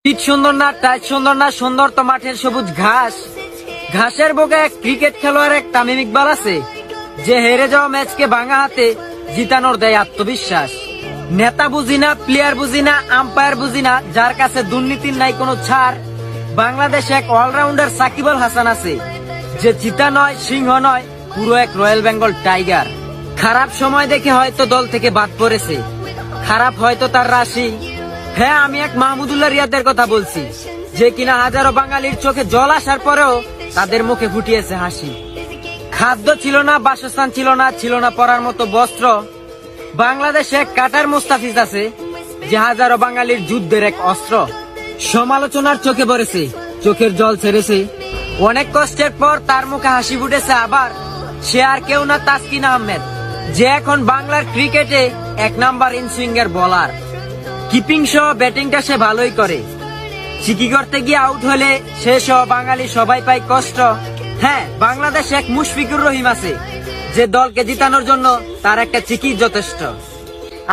Pitch সুন্দর না, tight সুন্দর না, সুন্দর তো মাঠের সবুজ ঘাস। ঘাসের বুকে এক ক্রিকেট খেলোয়াড় এক তামিম ইকবাল আছে, যে হেরে যাওয়া ম্যাচকে ভাঙা হাতে জিতানোর দেয় আত্মবিশ্বাস। নেতা বুঝি না, প্লেয়ার বুঝি না, আম্পায়ার বুঝি না, যার কাছে দুর্নীতির নাই কোনো ছাড়। বাংলাদেশে এক অলরাউন্ডার সাকিব আল হাসান আছে, যে চিতা নয়, সিংহ নয়, পুরো এক রয়্যাল বেঙ্গল টাইগার। খারাপ সময় দেখে হয়তো দল থেকে বাদ পড়েছে, খারাপ হয়তো তার রাশি। হ্যাঁ, আমি এক মাহমুদুল্লাহ রিয়াদের কথা বলছি, যে কিনা হাজারো বাঙালির চোখে জল আসার পরেও তাদের মুখে ফুটিয়েছে হাসি। খাদ্য ছিল না, বাসস্থান ছিল না, ছিল না পরার মতো বস্ত্র। বাংলাদেশে এক কাটার মুস্তাফিজ আছে, যে হাজারো বাঙালির যুদ্ধের এক অস্ত্র। সমালোচনার চোখে পড়েছে, চোখের জল ছেড়েছে, অনেক কষ্টের পর তার মুখে হাসি ফুটেছে আবার। সে আর কেউ না, তাসকিন আহমেদ, যে এখন বাংলার ক্রিকেটে এক নাম্বার ইনসুইঙ্গার বোলার। কিপিং সহ ব্যাটিংটা সে ভালোই করে, চিকি করতে গিয়ে আউট হলে সে সহ বাঙালি সবাই পায় কষ্ট। হ্যাঁ, বাংলাদেশে এক মুশফিকুর রহিম আছে, যে দলকে জিতানোর জন্য তার একটা চিকি যথেষ্ট।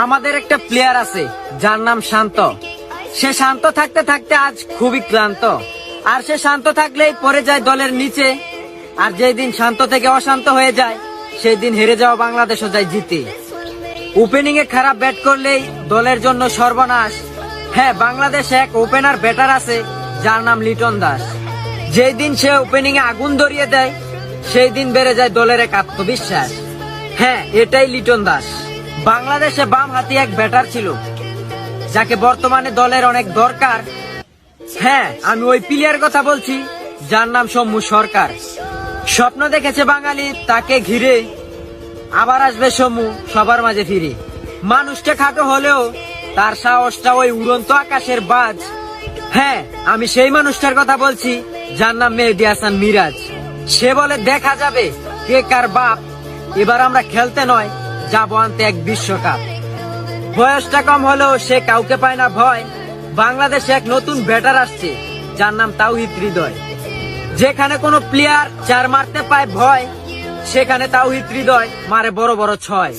আমাদের একটা প্লেয়ার আছে, যার নাম শান্ত। সে শান্ত থাকতে থাকতে আজ খুবই ক্লান্ত, আর সে শান্ত থাকলেই পড়ে যায় দলের নিচে। আর যেই দিন শান্ত থেকে অশান্ত হয়ে যায়, সেই দিন হেরে যাওয়া বাংলাদেশও যায় জিতে। ওপেনিং এ খারাপ ব্যাট করলেই দলের জন্য সর্বনাশ। হ্যাঁ, বাংলাদেশে এক ওপেনার ব্যাটার আছে, যার নাম লিটন দাস। যেই দিন সে ওপেনিং এ আগুন ধরিয়ে দেয়, সেই দিন বেড়ে যায় দলের এক আত্মবিশ্বাস। হ্যাঁ, এটাই লিটন দাস। বাংলাদেশে বাম হাতি এক ব্যাটার ছিল, যাকে বর্তমানে দলের অনেক দরকার। হ্যাঁ, আমি ওই প্লেয়ার কথা বলছি, যার নাম সৌম্য সরকার। স্বপ্ন দেখেছে বাঙালি তাকে ঘিরে, আবার আসবে সৌম্য সবার মাঝে ফিরে। মানুষটা খাটো হলেও তার সাহসটা ওই উড়ন্ত আকাশের বাজ। হ্যাঁ, আমি সেই মানুষটার কথা বলছি, যার নাম মেহেদী হাসান মিরাজ। সে বলে, দেখা যাবে কে কার বাপ, এবার আমরা খেলতে নয়, যাবো আনতে এক বিশ্বকাপ। বয়সটা কম হলেও সে কাউকে পায় না ভয়। বাংলাদেশে এক নতুন ব্যাটার আসছে, যার নাম তাওহিদ হৃদয়। যেখানে কোনো প্লেয়ার চার মারতে পায় ভয়, সেখানে তাওহিদ হৃদয় মারে বড় বড় ছয়।